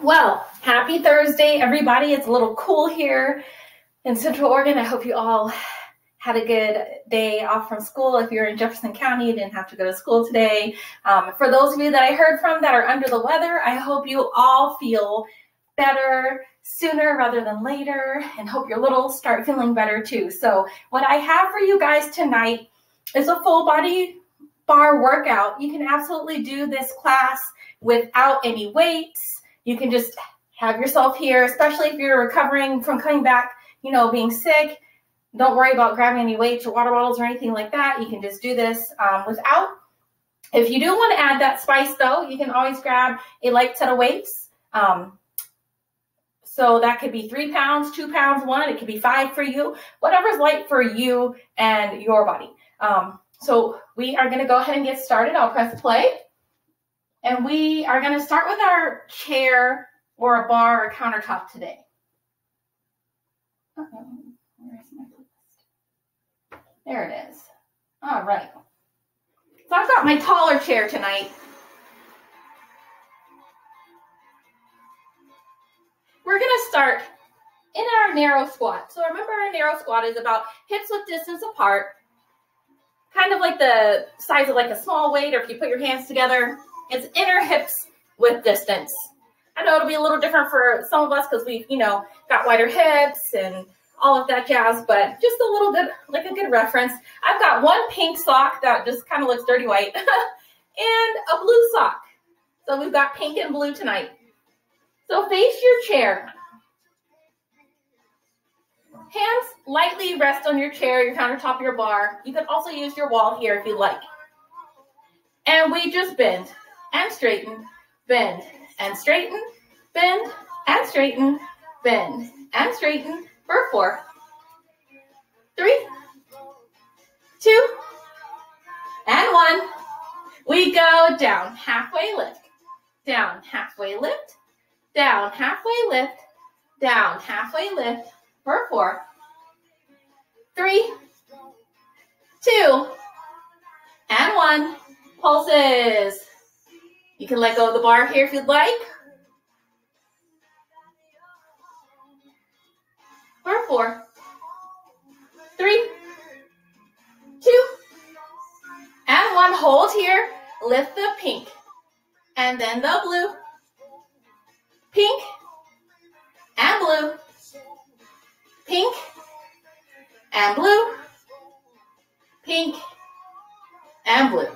Well, happy Thursday, everybody. It's a little cool here in Central Oregon. I hope you all had a good day off from school. If you're in Jefferson County, you didn't have to go to school today. For those of you that I heard from that are under the weather, I hope you all feel better sooner rather than later, and hope your littles start feeling better too. So what I have for you guys tonight is a full body bar workout. You can absolutely do this class without any weights. You can just have yourself here, especially if you're recovering from coming back, being sick. Don't worry about grabbing any weights or water bottles or anything like that. You can just do this without. If you do want to add that spice, though, you can always grab a light set of weights. So that could be 3 pounds, 2 pounds, 1. It could be 5 for you. Whatever's light for you and your body. So we are going to go ahead and get started. I'll press play. And we are going to start with our chair or a bar or countertop today. Where's my list? There it is. All right. So I've got my taller chair tonight. We're going to start in our narrow squat. So remember, our narrow squat is about hips width distance apart, kind of like the size of like a small weight, or if you put your hands together. It's inner hips width distance. I know it'll be a little different for some of us because we've, got wider hips and all of that jazz, but just a little bit, like a good reference. I've got one pink sock that just kind of looks dirty white and a blue sock. So we've got pink and blue tonight. So face your chair. Hands lightly rest on your chair, your countertop, your bar. You can also use your wall here if you like. And we just bend and straighten, bend and straighten, bend and straighten, bend and straighten for 4, 3, 2, and 1. We go down, halfway lift, down, halfway lift, down, halfway lift, down, halfway lift for 4, 3, 2, and 1. Pulses. You can let go of the bar here if you'd like. For 4, 3, 2, and 1. Hold here. Lift the pink and then the blue. Pink and blue. Pink and blue. Pink and blue.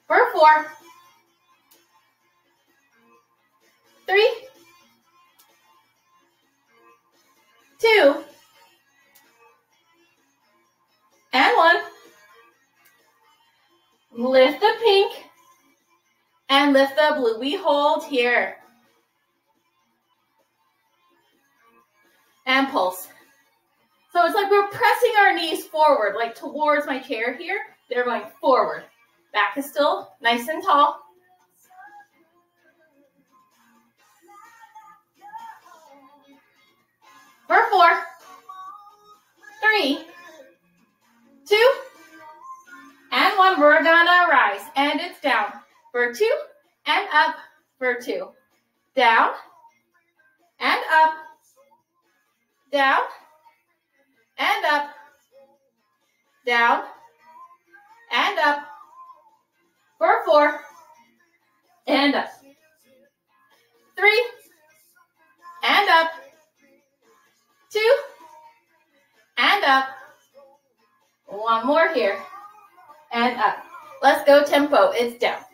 For 4, 3, 2, and 1. Lift the pink and lift the blue. We hold here. And pulse. So it's like we're pressing our knees forward, like towards my chair here. They're going forward. Back is still nice and tall. For 4, 3, 2, and 1. We're gonna rise, and it's down for 2, and up for 2. Down, and up, down, and up, down, and up. For 4, and up. 3, and up. 2, and up. 1 more here, and up. Let's go tempo. It's down,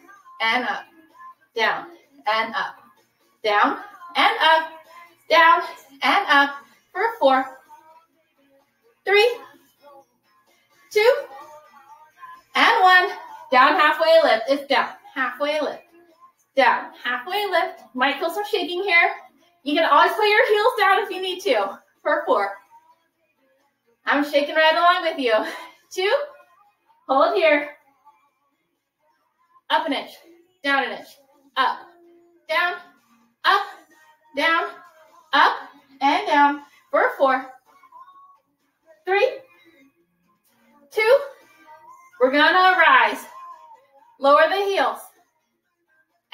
and up, down, and up, down, and up, down, and up. For 4, 3, 2, and 1. Down, halfway lift. It's down, halfway lift. Down, halfway lift. Might feel some shaking here. You can always put your heels down if you need to. For 4. I'm shaking right along with you. 2. Hold here. Up an inch. Down an inch. Up. Down. Up. Down. Up. And down. For 4. 3. 2. We're gonna rise. Lower the heels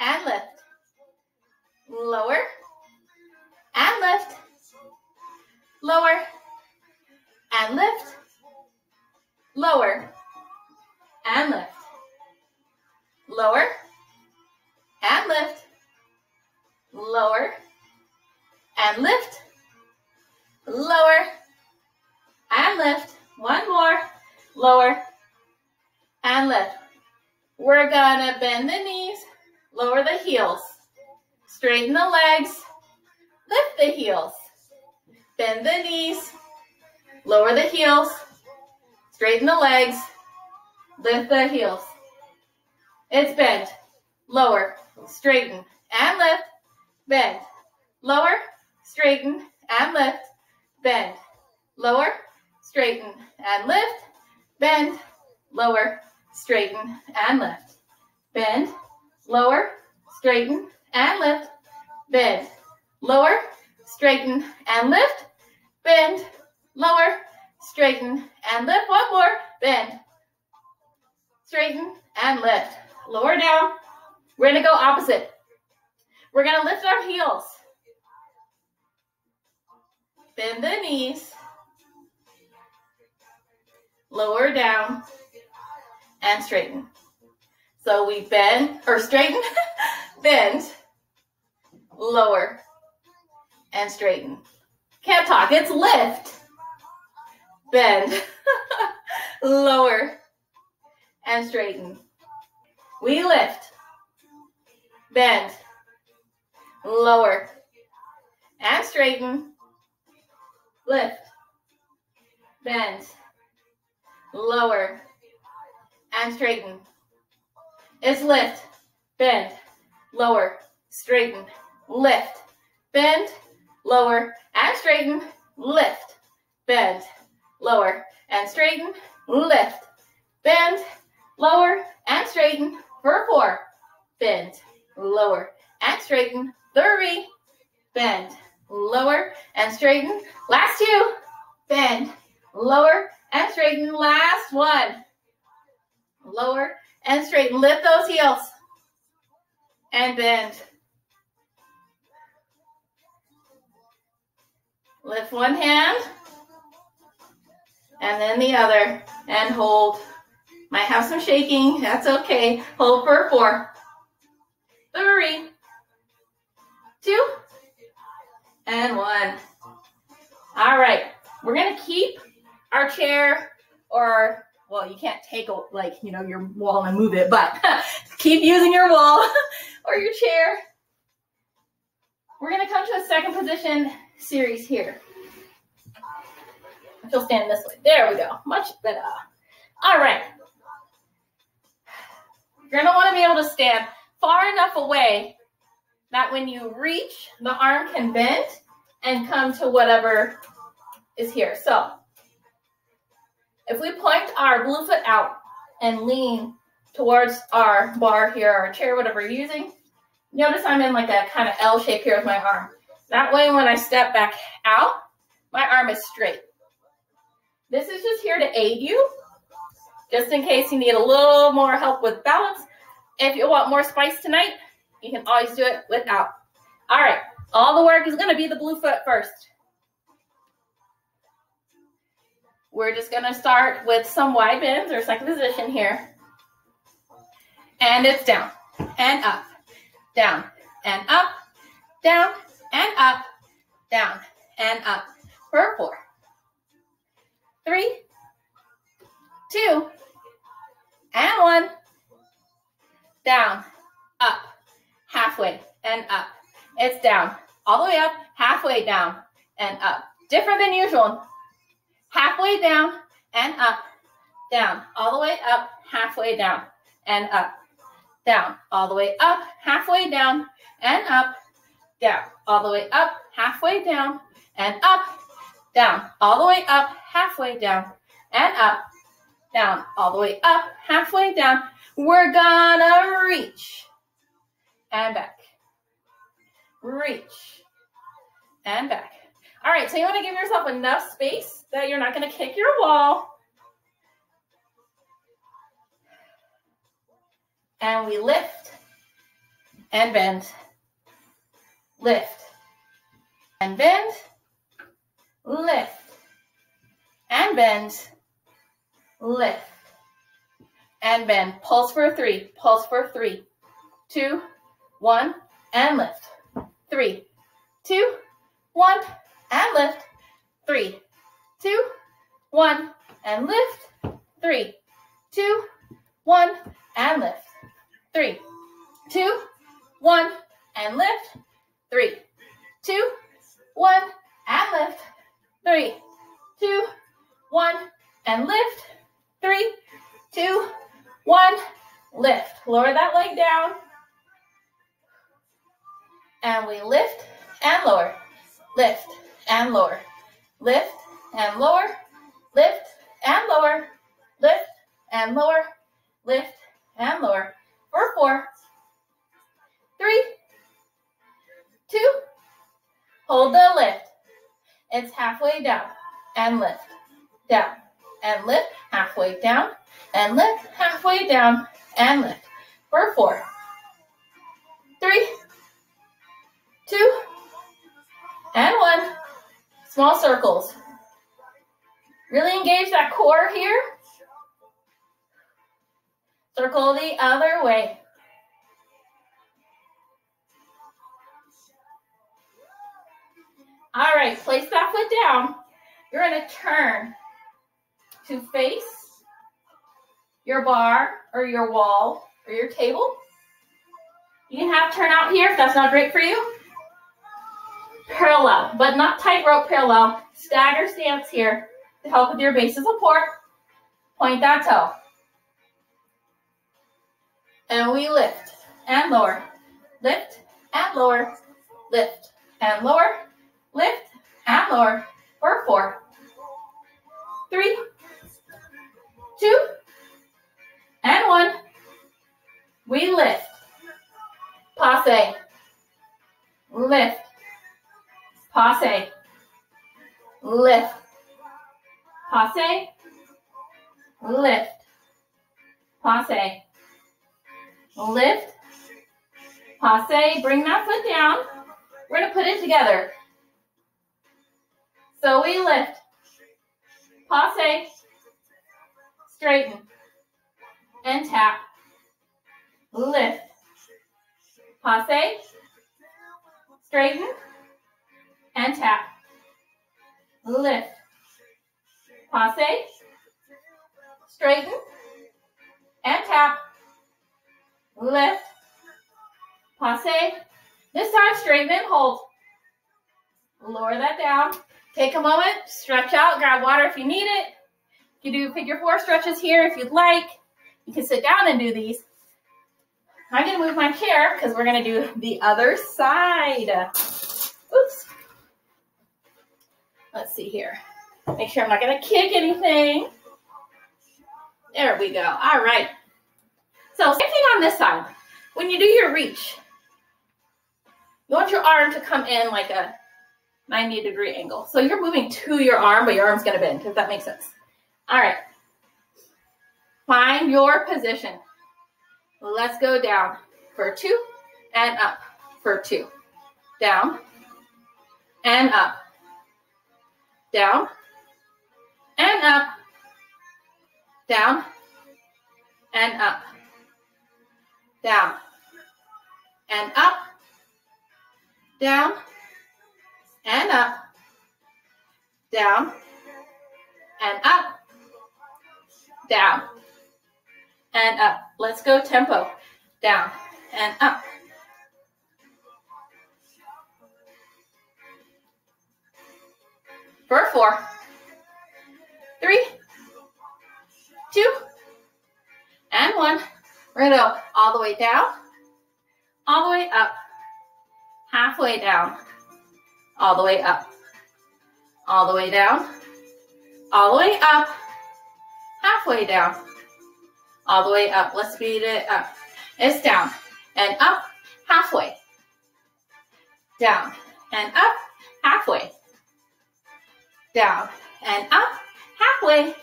and lift. lower, and lift, lower, and lift, lower, and lift, lower, and lift, lower, and lift, lower, and lift. One more, lower, and lift. We're gonna bend the knees, lower the heels, straighten the legs, lift the heels, bend the knees, lower the heels, straighten the legs, lift the heels. It's bend, lower, straighten, and lift, bend, lower, straighten, and lift, bend, lower, straighten, and lift, bend, lower, straighten, and lift, bend, lower, straighten, and lift, bend, lower, straighten, and lift, bend, lower, straighten, and lift. One more, bend, straighten, and lift. Lower down. We're gonna go opposite. We're gonna lift our heels, bend the knees, lower down, and straighten. So we bend, or straighten, bend, lower, and straighten. Can't talk, it's lift, bend, lower, and straighten. We lift, bend, lower, and straighten, lift, bend, lower, and straighten. It's lift, bend, lower, straighten, lift, bend, lower, and straighten, lift, bend, lower, and straighten, lift, bend, lower, and straighten for 4, bend, lower, and straighten, 3, bend, lower, and straighten, last 2, bend, lower, and straighten, last 1, lower, and straighten, lift those heels, and bend. Lift one hand, and then the other, and hold. Might have some shaking, that's okay. Hold for 4, 3, 2, and 1. All right, we're gonna keep our chair, or, well, you can't take, like, your wall and move it, but keep using your wall or your chair. We're gonna come to a second position series here. If you'll stand this way, there we go, much better. All right. You're gonna wanna be able to stand far enough away that when you reach, the arm can bend and come to whatever is here. So if we point our blue foot out and lean towards our bar here, our chair, whatever you're using, notice I'm in like a kind of L shape here with my arm. That way when I step back out, my arm is straight. This is just here to aid you, just in case you need a little more help with balance. If you want more spice tonight, you can always do it without. All right, all the work is gonna be the blue foot first. We're just gonna start with some wide bends or second position here. And it's down and up, down and up, down and up, down and up for 4, 3, 2, and 1. Down, up, halfway, and up. It's down, all the way up, halfway down, and up. Different than usual. Halfway down, and up, down, all the way up, halfway down, and up, down, all the way up, halfway down, and up, down, all the way up, halfway down, and up, down, all the way up, halfway down, and up, down, all the way up, halfway down. We're gonna reach and back, reach and back. All right, so you want to give yourself enough space that you're not going to kick your wall. And we lift and bend lift, and bend, lift, and bend, lift, and bend. Pulse for 3, pulse for 3, 2, 1, and lift. 3, 2, 1, and lift. 3, 2, 1, and lift. 3, 2, 1, and lift. 3, 2, 1, and lift. 3, 2, 1, and lift. 3, 2, 1, and lift. 3, 2, 1, lift. Lower that leg down. And we lift and lower, lift and lower, lift and lower, lift and lower, lift and lower, lift and lower. For 4, 3, 2, hold the lift. It's halfway down and lift, down and lift, halfway down and lift, halfway down and lift. For 4, 3, 2, and 1. Small circles. Really engage that core here. Circle the other way. All right, place that foot down. You're going to turn to face your bar or your wall or your table. You can have turn out here if that's not great for you. Parallel, but not tightrope parallel. Stagger stance here to help with your base of support. Point that toe. And we lift and lower, lift and lower, lift and lower, lift and lower. For 4, 3, 2, and 1. We lift, passe, lift, passe, lift, passe, lift, passe, lift, passe. Bring that foot down. We're going to put it together. So we lift, passe, straighten, and tap, lift, passe, straighten, and tap, lift, passe, straighten, and tap, lift, passe. This time, straighten and hold. Lower that down. Take a moment, stretch out, grab water if you need it. You can do figure 4 stretches here if you'd like. You can sit down and do these. I'm going to move my chair because we're going to do the other side. Oops. Let's see here. Make sure I'm not going to kick anything. There we go. All right. So same thing on this side. When you do your reach, you want your arm to come in like a 90-degree angle. So you're moving to your arm, but your arm's going to bend, if that makes sense. All right. Find your position. Let's go down for 2 and up for 2. Down and up. Down and up. Down and up. Down and up. Down and up. Down and up. Down and up. Let's go tempo. Down and up. For 4, 3, 2, and 1. We're going to go all the way down, all the way up, halfway down, all the way up, all the way down, all the way up, halfway down, all the way up. Let's speed it up. It's down and up, halfway, down and up, halfway, down and up, halfway,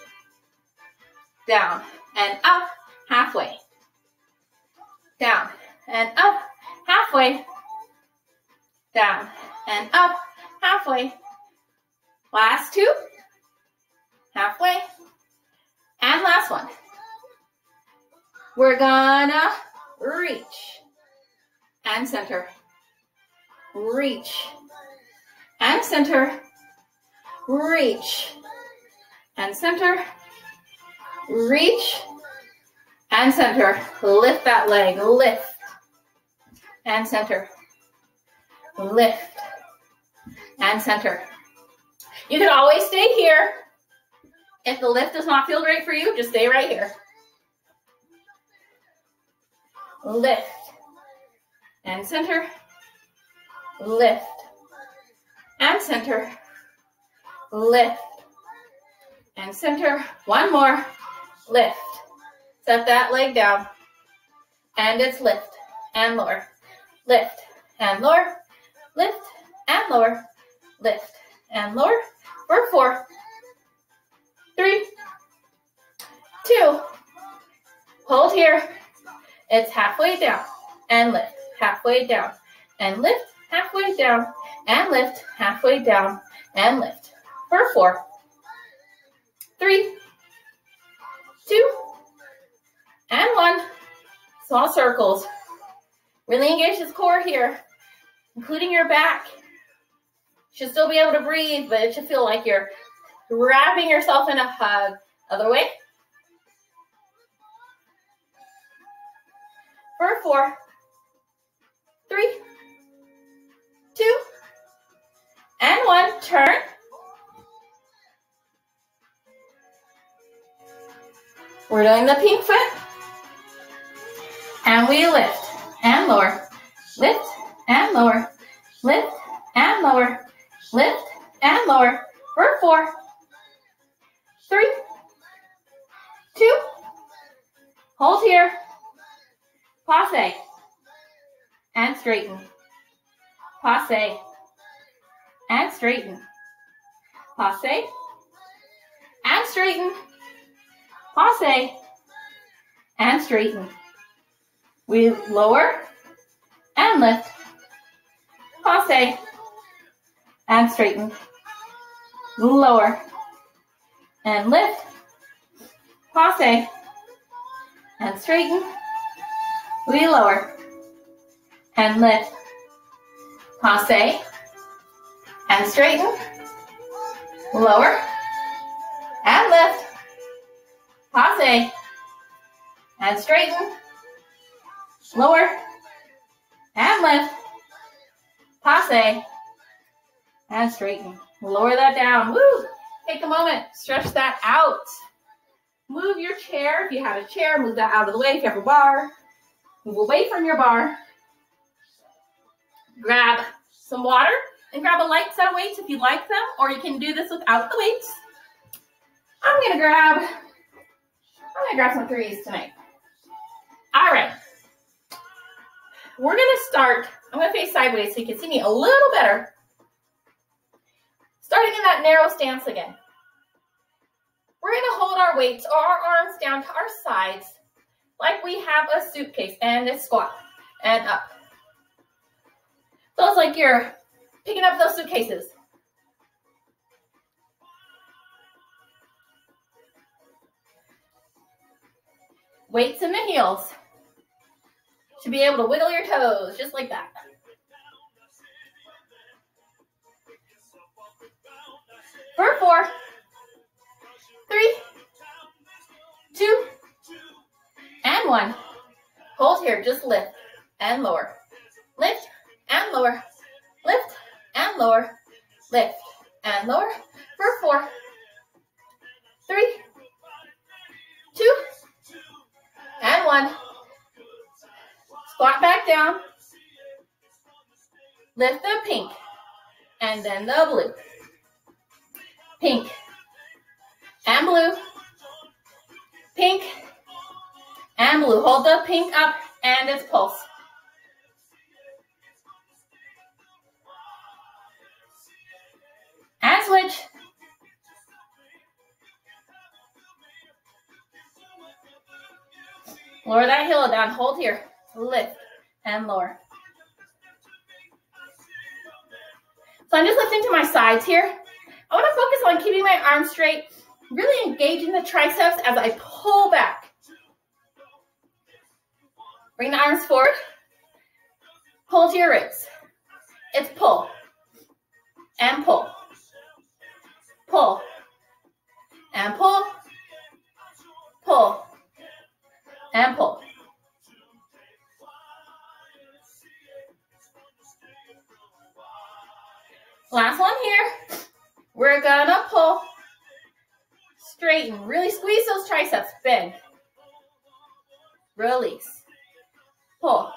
down and up, halfway, down and up, halfway, down, and up, halfway. Last two, halfway, and last one. We're gonna reach and center, reach and center, reach and center, reach and center. Lift that leg, lift and center, lift and center. You can always stay here. If the lift does not feel great for you, just stay right here. Lift and center, lift and center, lift and center. One more, lift. Set that leg down, and it's lift and lower, lift and lower, lift and lower, lift and lower. For 4, 3, 2, hold here. It's halfway down and lift, halfway down and lift, halfway down and lift, halfway down and lift. For 4, 3, 2, and 1. Small circles. Really engage this core here, including your back. Should still be able to breathe, but it should feel like you're wrapping yourself in a hug. Other way. For 4, 3, 2, and 1. Turn. We're doing the pink foot. And we lift and lower, lift and lower, lift and lower, lift and lower. For 4, 3, 2, hold here, passe, and straighten, passe, and straighten, passe, and straighten, passe, and straighten. We lower and lift, passe, and straighten, lower and lift, passe, and straighten. We lower and lift, passe, and straighten, lower and lift, passe, and straighten, lower and lift, passe, and straighten. Lower that down. Woo! Take a moment, stretch that out. Move your chair. If you have a chair, move that out of the way. If you have a bar, move away from your bar. Grab some water and grab a light set of weights if you like them, or you can do this without the weights. I'm gonna grab some threes tonight. All right. We're gonna start. I'm gonna face sideways so you can see me a little better. Starting in that narrow stance again. We're gonna hold our weights or our arms down to our sides like we have a suitcase, and it's squat and up. So it's like you're picking up those suitcases. Weights in the heels. Should be able to wiggle your toes just like that. For 4, 3, 2, and 1. Hold here, just lift and lower. Lift and lower. Lift and lower. Lift and lower. For 4, 3, 2, and 1. Squat back down. Lift the pink and then the blue. Pink and blue. Pink and blue. Hold the pink up and its pulse. And switch. Lower that heel down. Hold here. Lift and lower. So I'm just lifting to my sides here. I want to focus on keeping my arms straight, really engaging the triceps as I pull back. Bring the arms forward. Pull to your ribs. It's pull and pull. Pull and pull. Pull and pull. Last one here. We're gonna pull, straighten, really squeeze those triceps, bend, release, pull,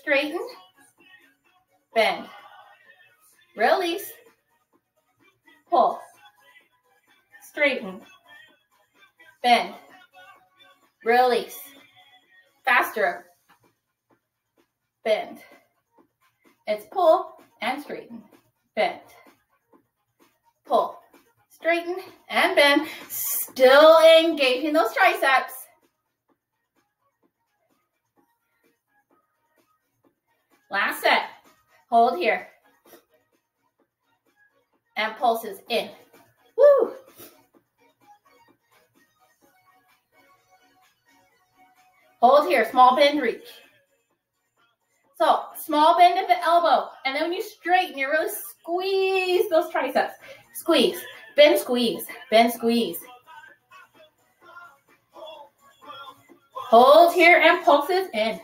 straighten, bend, release, pull, straighten, bend, release, faster, bend. It's pull and straighten, bend, pull, straighten, and bend. Still engaging those triceps. Last set. Hold here. And pulses in. Woo! Hold here, small bend reach. So, small bend at the elbow, and then when you straighten, you really squeeze those triceps. Squeeze, bend, squeeze, bend, squeeze. Hold here and pulses in.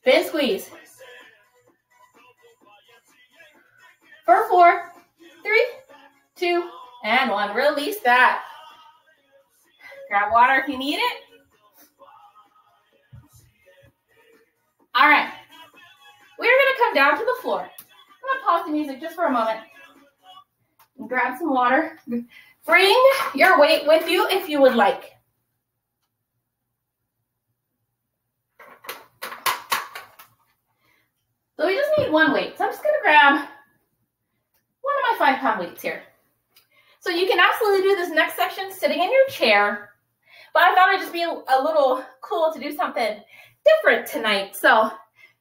Bend, squeeze. For 4, 3, 2, and 1. Release that. Grab water if you need it. All right. We're going to come down to the floor. I'm going to pause the music just for a moment. And grab some water. Bring your weight with you if you would like. So we just need one weight. So I'm just going to grab one of my 5-pound weights here. So you can absolutely do this next section sitting in your chair. But I thought it'd just be a little cool to do something different tonight. So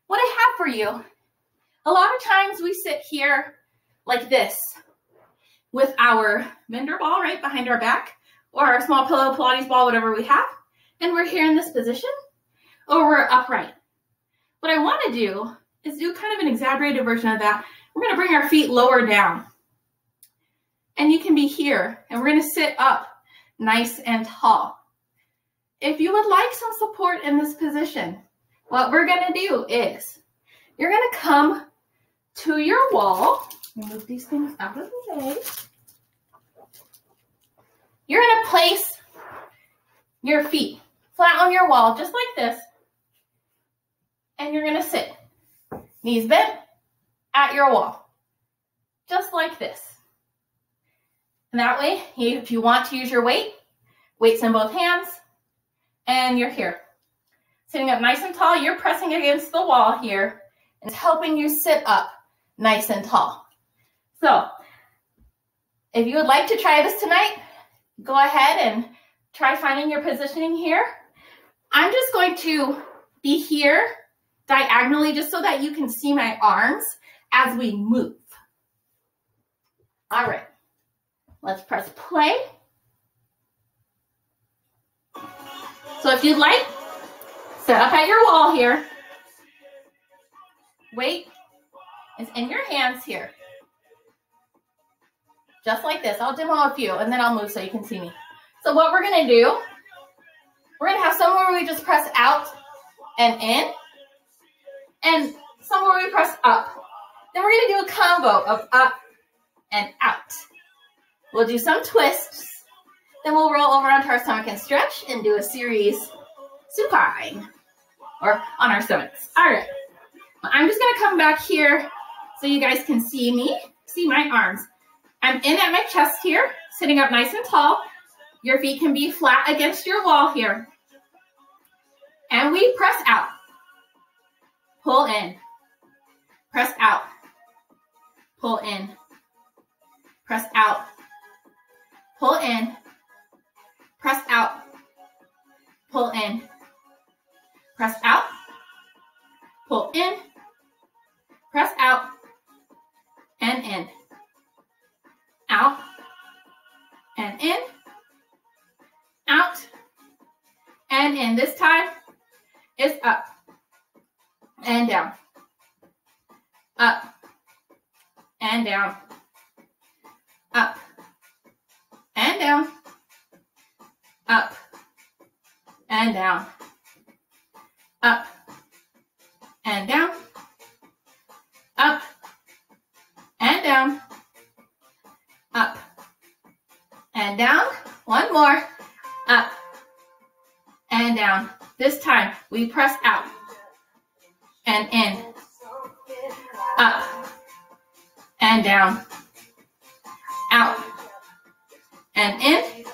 what I have for you, a lot of times we sit here like this with our Bender ball right behind our back, or our small pillow Pilates ball, whatever we have, and we're here in this position, or we're upright. What I want to do is do kind of an exaggerated version of that. We're going to bring our feet lower down. And you can be here, and we're going to sit up nice and tall. If you would like some support in this position, what we're going to do is you're going to come to your wall. Move these things out of the way. You're going to place your feet flat on your wall, just like this. And you're going to sit, knees bent, at your wall, just like this. And that way, if you want to use your weights in both hands, and you're here. Sitting up nice and tall, you're pressing against the wall here, and it's helping you sit up nice and tall. So, if you would like to try this tonight, go ahead and try finding your positioning here. I'm just going to be here diagonally just so that you can see my arms as we move. All right, let's press play. So if you'd like, sit up at your wall here. Weight is in your hands here. Just like this. I'll demo a few and then I'll move so you can see me. So what we're going to do, we're going to have somewhere where we just press out and in, and somewhere where we press up. Then we're going to do a combo of up and out. We'll do some twists. Then we'll roll over onto our stomach and stretch and do a series supine, or on our stomachs. All right. I'm just going to come back here so you guys can see me, see my arms. I'm in at my chest here, sitting up nice and tall. Your feet can be flat against your wall here. And we press out. Pull in. Press out. Pull in. Press out. Pull in. Press out. Pull in. press out, pull in, press out, and in. Out, and in, out, and in. This time is up and down, up and down, up and down, up and down, up and down, up and down, up and down. One more, up and down. This time we press out and in, up and down, out and in,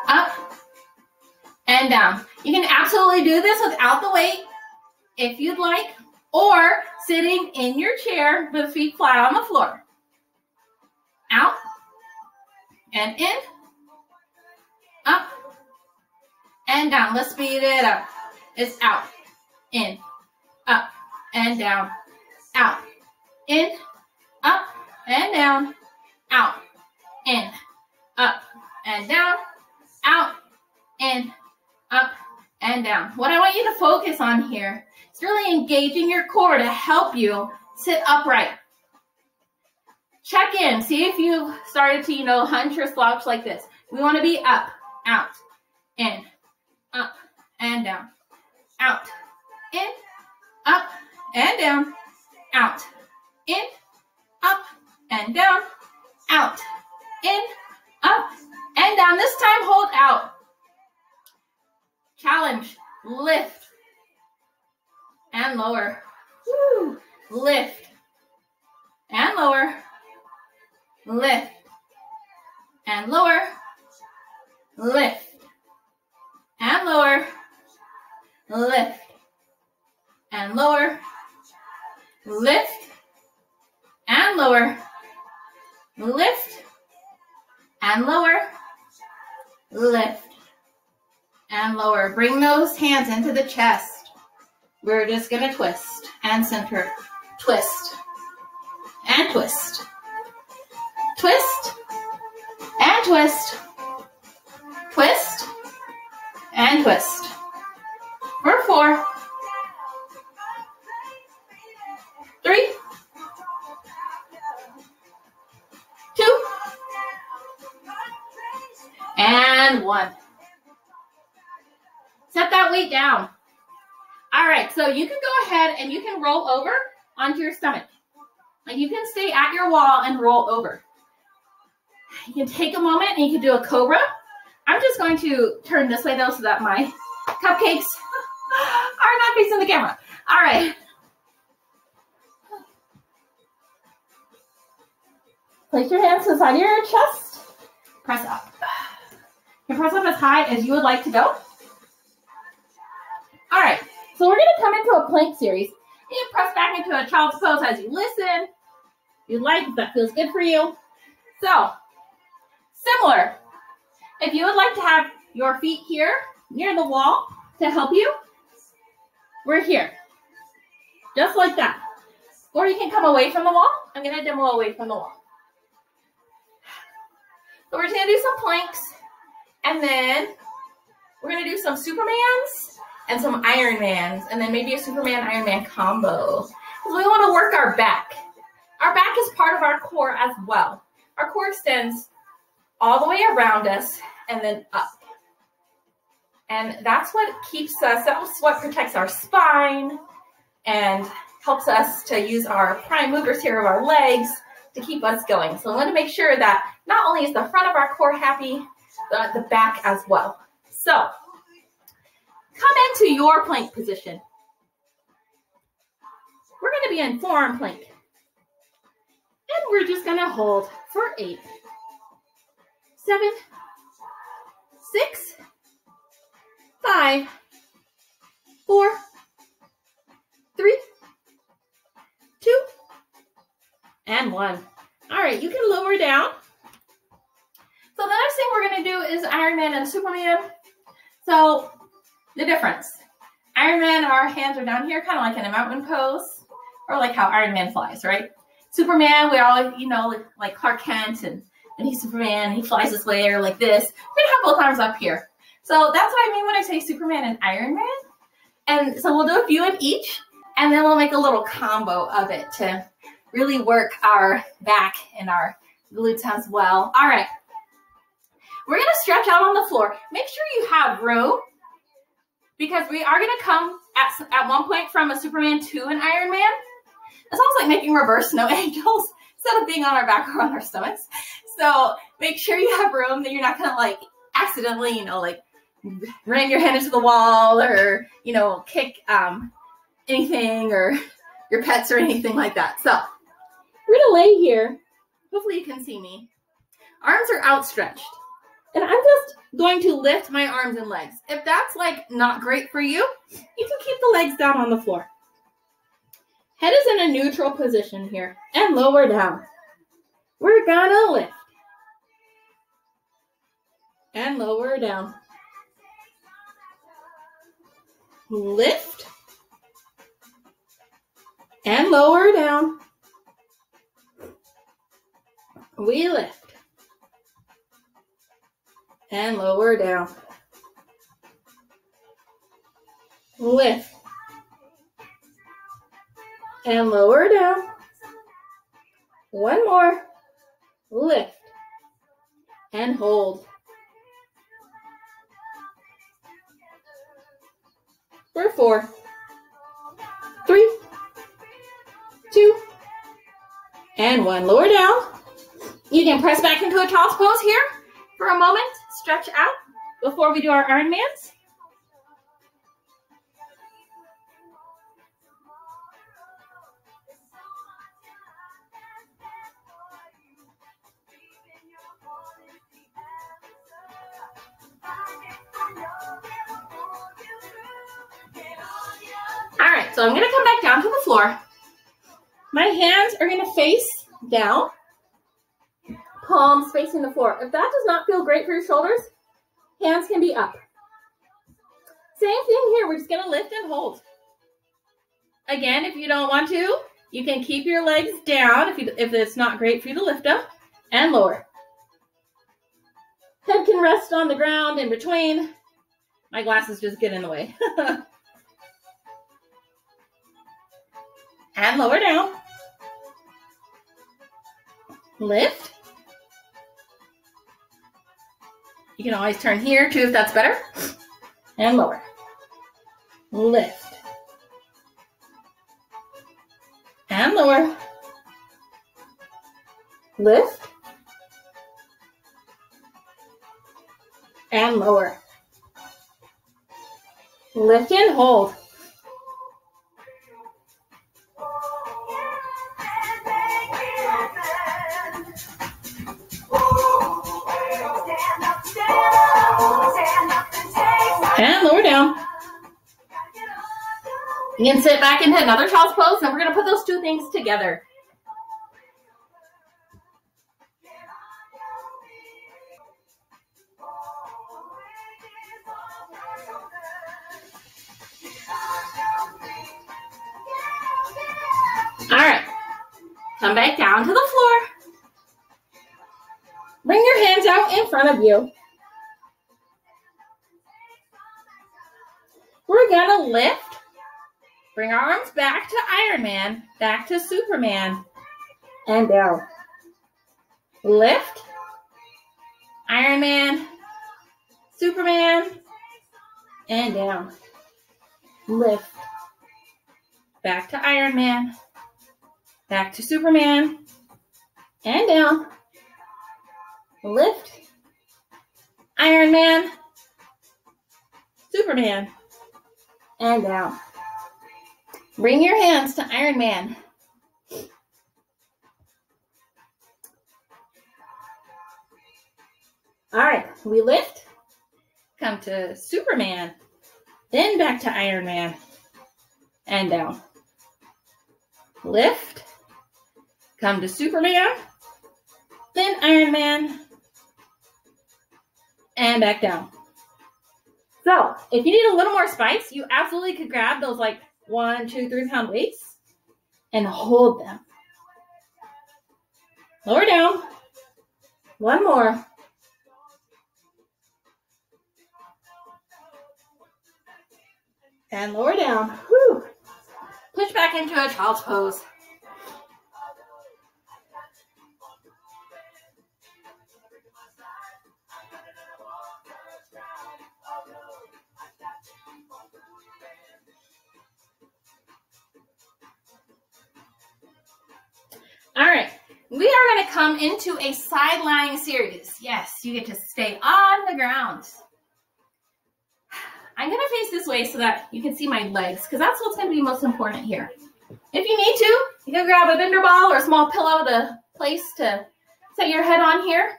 up and down. You can absolutely do this without the weight if you'd like, or sitting in your chair with feet flat on the floor. Out and in, up and down. Let's speed it up. It's out, in, up and down, out, in, up and down, out, in, up and down, out, in, up and down. What I want you to focus on here is really engaging your core to help you sit upright. Check in, see if you've started to, hunch or slouch like this. We want to be up, out, in, up and down, out, in, up and down, out, in, up and down, out, in, up and down. This time hold out. Challenge, lift and lower. Woo. Lift and lower. Lift and lower. Lift and lower. Lift and lower. Lift and lower. Lift and lower. Lift and lower. Bring those hands into the chest. We're just going to twist and center. Twist and twist. Twist and twist. Twist and twist. For 4, 3, 2, and 1. Set that weight down. All right, so you can go ahead and you can roll over onto your stomach. Like you can stay at your wall and roll over. You can take a moment and you can do a cobra. I'm just going to turn this way though so that my cupcakes are not facing the camera. All right. Place your hands to the side of your chest. Press up. You can press up as high as you would like to go. All right. So we're going to come into a plank series. You can press back into a child's pose as you listen. If you like, if that feels good for you. So, similar. If you would like to have your feet here near the wall to help you, we're here. Just like that. Or you can come away from the wall. I'm going to demo away from the wall. So we're just going to do some planks. And then we're going to do some Supermans and some Ironmans. And then maybe a Superman-Ironman combo. Because we want to work our back. Our back is part of our core as well. Our core extends all the way around us and then up. And that's what keeps us, that's what protects our spine and helps us to use our prime movers here of our legs to keep us going. So I want to make sure that not only is the front of our core happy, but the back as well. So come into your plank position. We're going to be in forearm plank. And we're just going to hold for 8, 7, 6, 5, 4, 3, 2, and 1. All right, you can lower down. So the next thing we're going to do is Iron Man and Superman. So the difference. Iron Man, our hands are down here, kind of like in a mountain pose, or like how Iron Man flies, right? Superman, we're all, you know, like Clark Kent, and he's Superman, he flies this way, or like this. We're gonna have both arms up here. So that's what I mean when I say Superman and Iron Man. And so we'll do a few of each, and then we'll make a little combo of it to really work our back and our glutes as well. All right. We're gonna stretch out on the floor. Make sure you have room, because we are gonna come at one point from a Superman to an Iron Man. It's almost like making reverse snow angels instead of being on our back or on our stomachs. So make sure you have room, that you're not gonna like accidentally, you know, like ram your head into the wall, or, you know, kick anything, or your pets or anything like that. So we're gonna lay here. Hopefully you can see me. Arms are outstretched. And I'm just going to lift my arms and legs. If that's like not great for you, you can keep the legs down on the floor. Head is in a neutral position here, and lower down. We're gonna lift and lower down. Lift and lower down. We lift and lower down. Lift and lower down. One more. Lift and hold. For 4, 3, 2, and 1. Lower down. You can press back into a child's pose here for a moment. Stretch out before we do our Ironmans. All right, so I'm going to come back down to the floor. My hands are going to face down, palms facing the floor. If that does not feel great for your shoulders, hands can be up. Same thing here. We're just going to lift and hold. Again, if you don't want to, you can keep your legs down if it's not great for you to lift them, and lower. Head can rest on the ground in between. My glasses just get in the way. And lower down. Lift. You can always turn here too if that's better. And lower. Lift. And lower. Lift. And lower. Lift and hold. And lower down. You can sit back into another child's pose, and we're going to put those two things together. All right. Come back down to the floor. Bring your hands out in front of you. We're going to lift. Bring our arms back to Iron Man, back to Superman, and down. Lift. Iron Man, Superman, and down. Lift. Back to Iron Man, back to Superman, and down. Lift. Iron Man, Superman, and down. Bring your hands to Iron Man. All right, we lift, come to Superman, then back to Iron Man, and down. Lift, come to Superman, then Iron Man, and back down. So if you need a little more spice, you absolutely could grab those like 1, 2, 3 pound weights and hold them. Lower down. One more. And lower down. Whew. Push back into a child's pose. All right, we are going to come into a side lying series. Yes, you get to stay on the ground. I'm going to face this way so that you can see my legs, because that's what's going to be most important here. If you need to, you can grab a bender ball or a small pillow to place to set your head on here.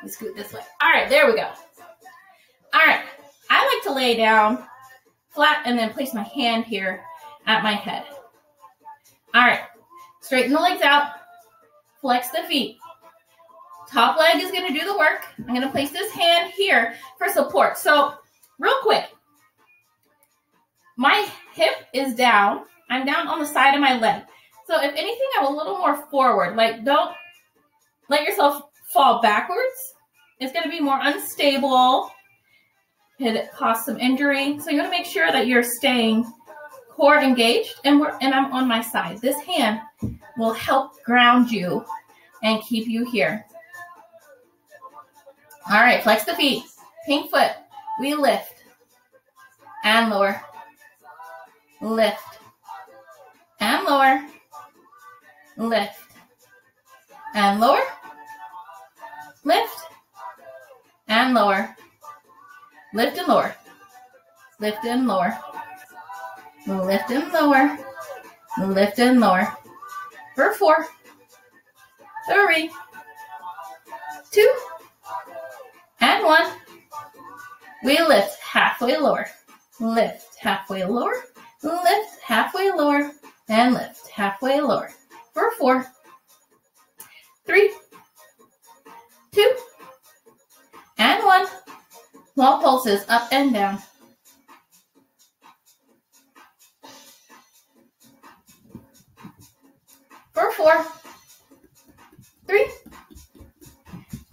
You scoot this way. All right, there we go. All right, I like to lay down flat and then place my hand here at my head. All right, straighten the legs out, flex the feet. Top leg is gonna do the work. I'm gonna place this hand here for support. So real quick, my hip is down. I'm down on the side of my leg. So if anything, I'm a little more forward. Like, don't let yourself fall backwards. It's gonna be more unstable. It cause some injury. So you wanna make sure that you're staying core engaged, and I'm on my side. This hand will help ground you and keep you here. All right, flex the feet. Pink foot. We lift and lower. Lift and lower. Lift and lower. Lift and lower. Lift and lower. Lift and lower. Lift and lower. Lift and lower. For 4, 3, 2, and 1. We lift halfway lower. Lift halfway lower. Lift halfway lower. And lift halfway lower. For 4, 3, 2, and 1. Small pulses up and down. For 4, 3,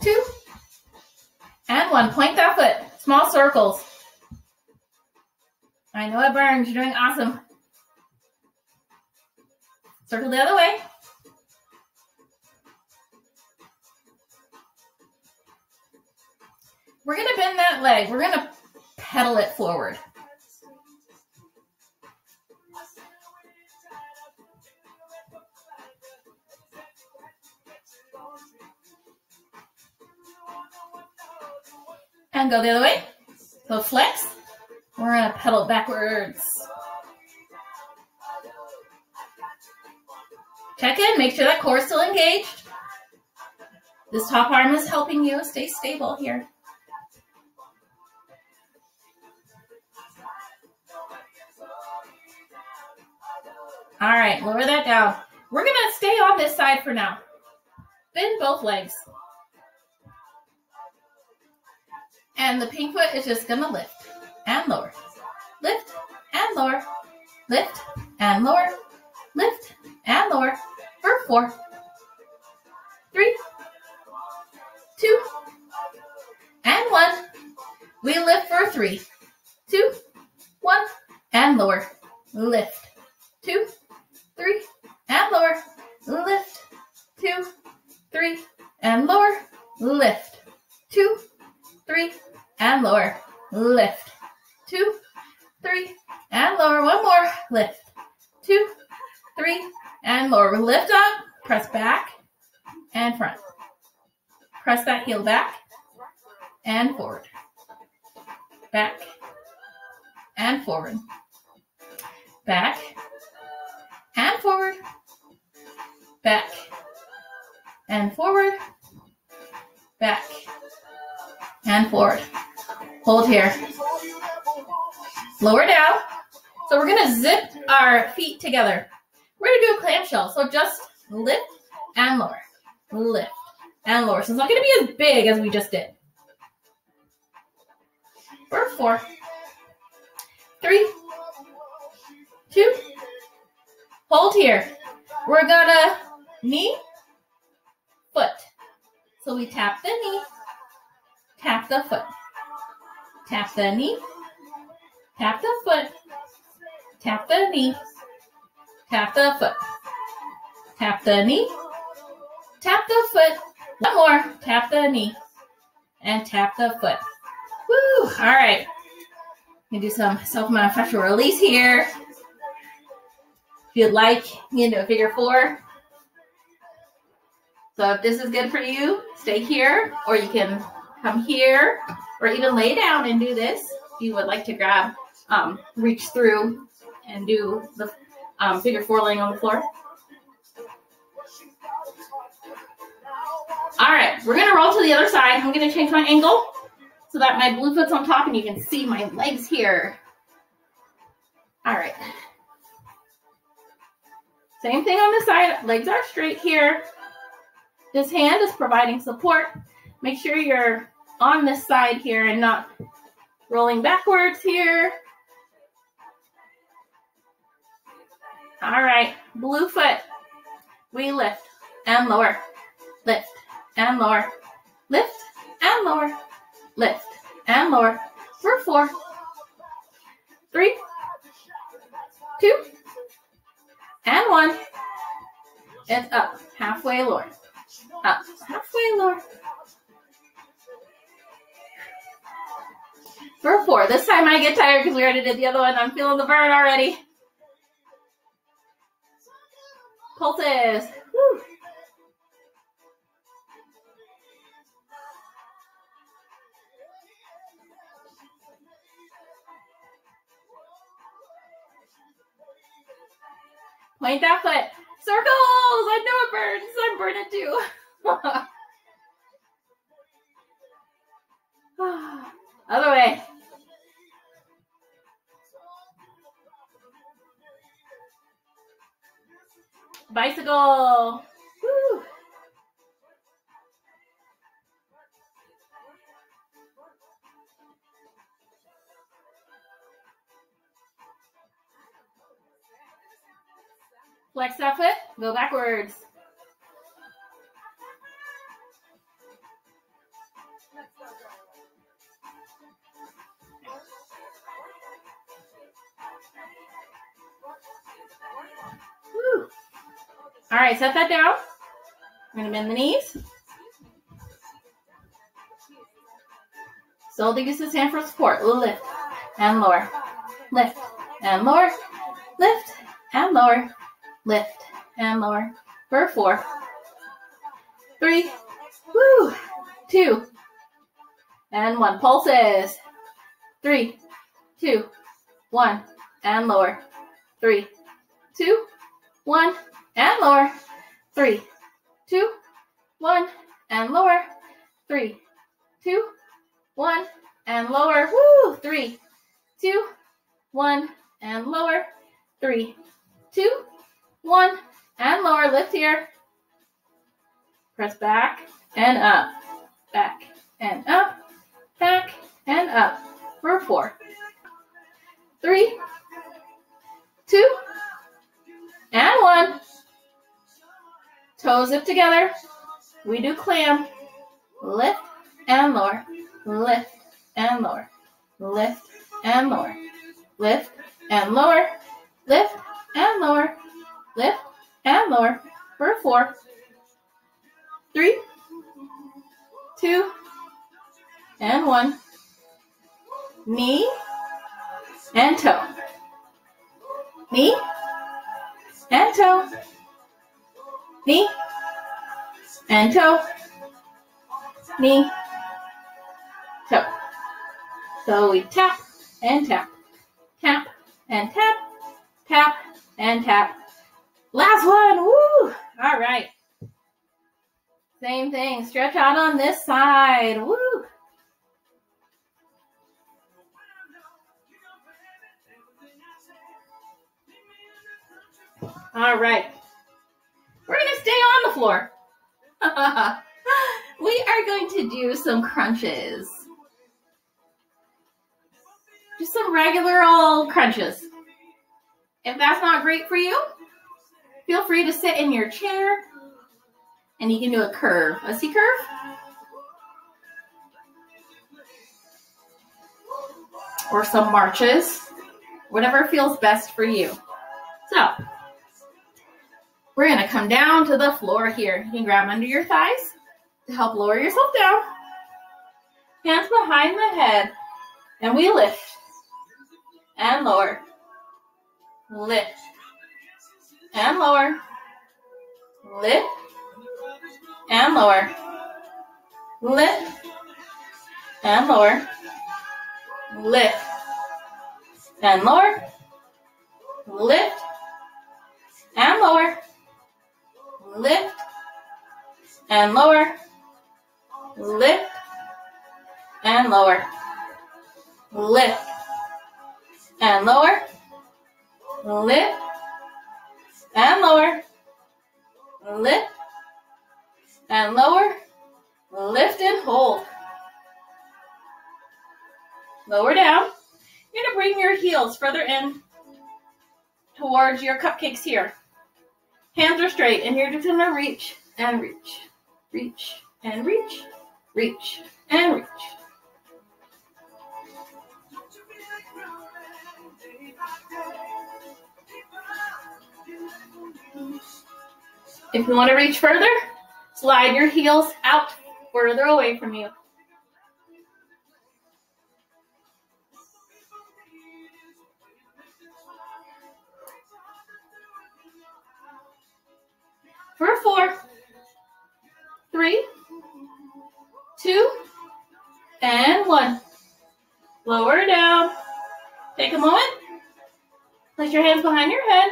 2, and 1. Point that foot. Small circles. I know it burns. You're doing awesome. Circle the other way. We're going to bend that leg. We're going to pedal it forward. And go the other way. So flex. We're going to pedal backwards. Check in. Make sure that core is still engaged. This top arm is helping you stay stable here. All right, lower that down. We're going to stay on this side for now. Bend both legs. And the pink foot is just going to lift and lower. Lift and lower. Lift and lower. Lift and lower. For 4, 3, 2, and 1. We lift for 3, 2, 1, and lower. Lift. 2, 3, and lower. Lift. 2, 3, and lower. Lift. 2, 3, and lower. Lift. 2, 3, and lower. One more. Lift. 2, 3, and lower. Lift up. Press back and front. Press that heel back and forward. Back and forward. Back and forward. Back and forward. Back and forward. Hold here. Lower down. So we're going to zip our feet together. We're going to do a clamshell. So just lift and lower. Lift and lower. So it's not going to be as big as we just did. 4, 3, 2, hold here. We're gonna knee, foot. So we tap the knee, tap the foot, tap the knee, tap the foot, tap the knee, tap the foot, tap the knee, tap the foot. One more, tap the knee, and tap the foot. Woo! All right. You can do some self-myofascial release here. If you'd like, you can do a figure 4. So if this is good for you, stay here, or you can come here, or even lay down and do this. If you would like to grab, reach through and do the figure 4 laying on the floor. All right, we're gonna roll to the other side. I'm gonna change my angle so that my blue foot's on top and you can see my legs here. All right. Same thing on this side, legs are straight here. This hand is providing support. Make sure you're on this side here and not rolling backwards here. All right, blue foot. We lift and lower, lift and lower, lift and lower, lift and lower. For 4, 3, 2, and 1. It's up, halfway lower, up, halfway lower. For 4. This time I get tired because we already did the other one. I'm feeling the burn already. Pulses. Woo. Point that foot. Circles! I know it burns. I'm burning too. Other way. Bicycle. Woo. Flex that foot, go backwards. Woo. All right, set that down. I'm gonna bend the knees. Solely use this hand for support. Lift and lower, lift and lower, lift and lower. Lift and lower for 4, 3, woo, 2, and 1. Pulses. 3, 2, 1, and lower. 3, 2, 1, and lower. 3, 2, 1, and lower. 3, 2, 1, and lower. Woo! 3, 2, 1, and lower. 3, 2, 1, and lower. Lift here. Press back and up, back and up, back and up for 4, 3, 2, and 1. Toes zip together. We do clam. Lift and lower, lift and lower, lift and lower, lift and lower, lift and lower. Lift and lower for 4, 3, 2, and 1. Knee and toe. Knee and toe. Knee and toe. Knee, toe. So we tap and tap, tap and tap, tap and tap. Last one, woo! All right. Same thing, stretch out on this side, woo! All right. We're gonna stay on the floor. We are going to do some crunches. just some regular old crunches. If that's not great for you, feel free to sit in your chair and you can do a curve. A C curve. Or some marches. Whatever feels best for you. So, we're going to come down to the floor here. You can grab under your thighs to help lower yourself down. Hands behind the head. And we lift. And lower. Lift. And lower. Lift. And lower. Lift. And lower. Lift. And lower. Lift. And lower. Lift. And lower. Lift. And lower. Lift. And lower. Lift. And lower. Lift. And lower. Lift and hold. Lower down. You're going to bring your heels further in towards your cupcakes here. Hands are straight, and you're just going to reach and reach. Reach and reach. Reach and reach. If you want to reach further, slide your heels out further away from you. For 4, 3, 2, and 1. Lower down. Take a moment. Place your hands behind your head.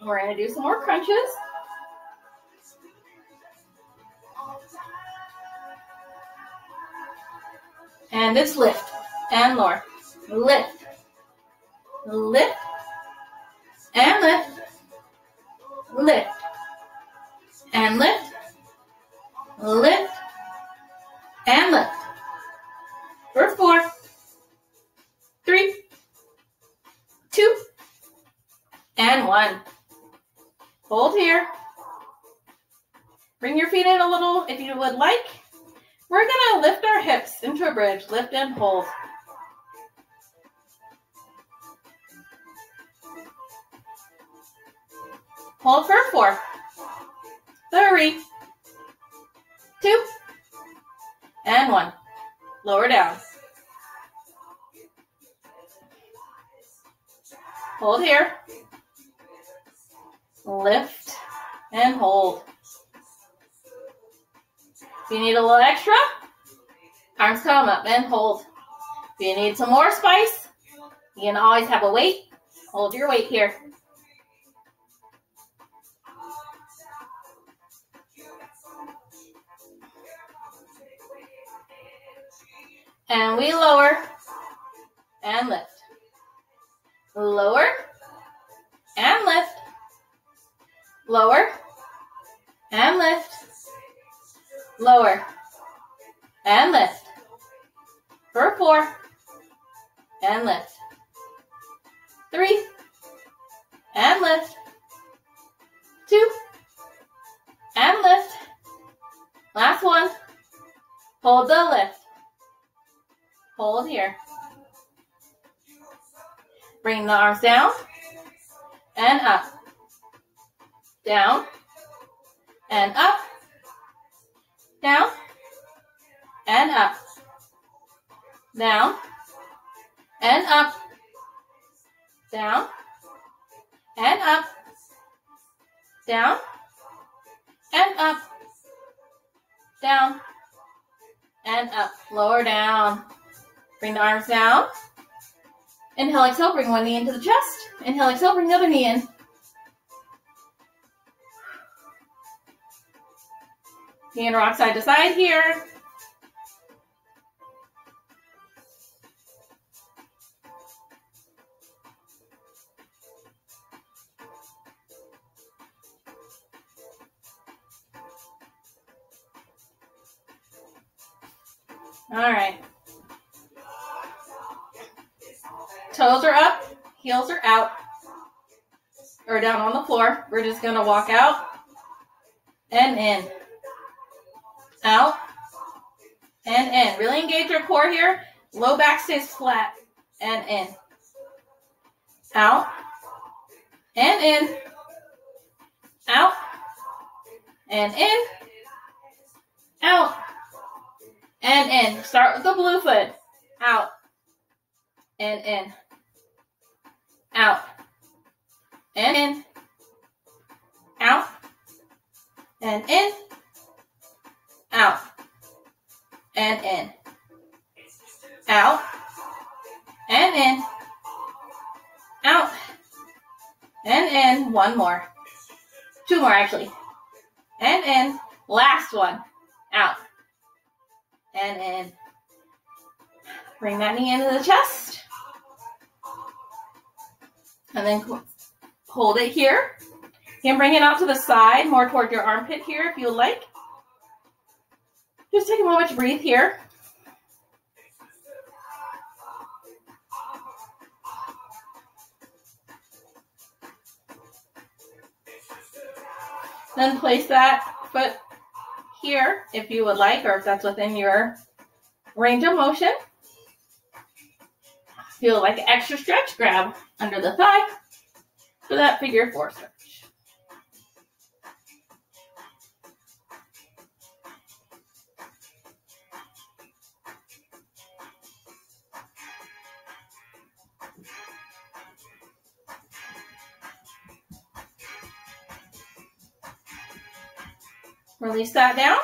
We're going to do some more crunches. And it's lift and lower. Lift. Lift. And lift. Lift. And lift. Lift. And lift. For 4, 3, 2, and 1. Hold here. Bring your feet in a little if you would like. We're going to lift our hips into a bridge. Lift and hold. Hold for 4, 3, 2, and 1. Lower down. Hold here. Lift and hold. If you need a little extra, arms come up and hold. If you need some more spice, you can always have a weight. Hold your weight here. And we lower and lift. Lower and lift. Lower and lift. Lower and lift. For 4 and lift. 3 and lift. 2 and lift. Last one. Hold the lift. Hold here. Bring the arms down and up. Down and up. Down and up. Down and up. Down and up. Down and up. Down and up. Lower down. Bring the arms down. Inhale, exhale, bring one knee into the chest. Inhale, exhale, bring the other knee in. You can rock side to side here. All right. Toes are up, heels are out, or down on the floor. We're just gonna walk out and in, out and in. Really engage your core here. Low back stays flat and in, out and in, out and in, out and in. Start with the blue foot. Out and in, out and in, out and in, out and in, out and in, out and in. One more. Two more actually. And in. Last one. Out and in. Bring that knee into the chest. And then hold it here. You can bring it out to the side, more toward your armpit here if you like. Just take a moment to breathe here. Then place that foot here if you would like, or if that's within your range of motion. Feel like an extra stretch, grab under the thigh for that figure four stretch. Release that down.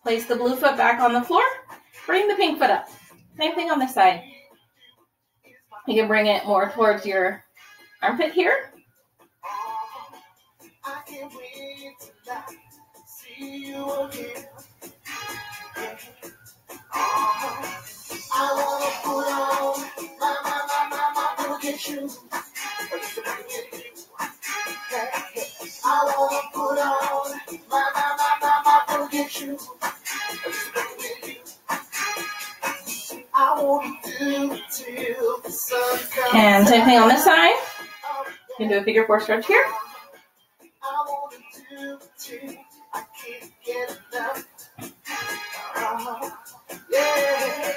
Place the blue foot back on the floor. Bring the pink foot up. Same thing on this side. You can bring it more towards your armpit here. I can't wait to see you again. I wanna put on my boogie shoes. I wanna put on my boogie shoes. I wanna do till the sun comes. And same thing on this side. You can do a figure four stretch here. I wanna do till I can't get enough. Yeah.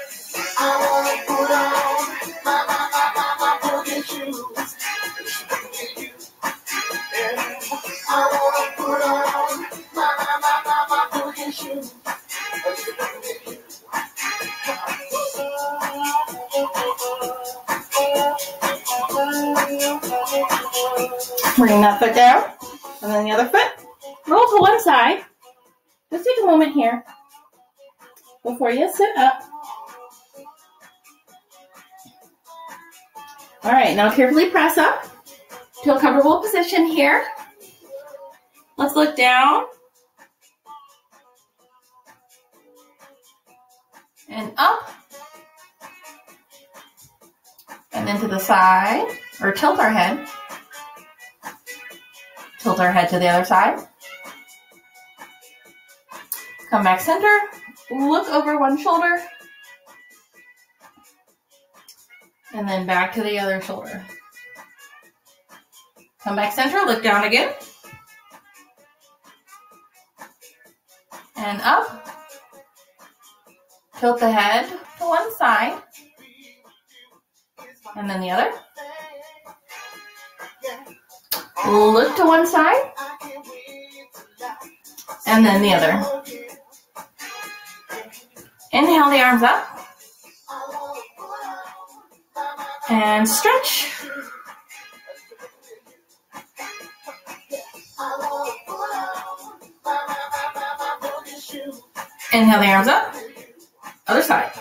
I wanna put on my boogie shoes. I wanna put on my boogie shoes. Bring that foot down, and then the other foot. Roll to one side. Just take a moment here before you sit up. All right, now carefully press up to a comfortable position here. Let's look down and up and then to the side, or tilt our head. Tilt our head to the other side. Come back center, look over one shoulder, and then back to the other shoulder. Come back center, look down again. And up. Tilt the head to one side. And then the other. Look to one side. And then the other. Inhale the arms up. And stretch. Inhale the arms up. Other side.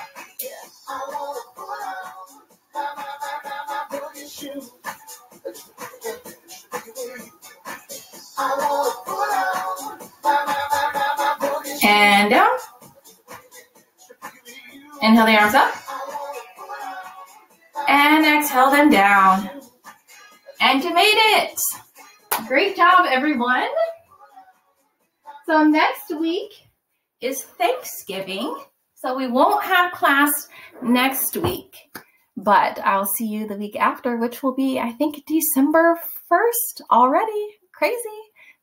And down. Inhale the arms up. And exhale them down. And you made it. Great job, everyone. So next week is Thanksgiving. So we won't have class next week. But I'll see you the week after, which will be, I think, December 1st already. Crazy.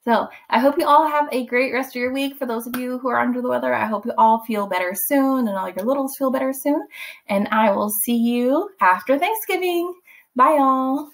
So I hope you all have a great rest of your week. For those of you who are under the weather, I hope you all feel better soon and all your littles feel better soon. And I will see you after Thanksgiving. Bye, y'all.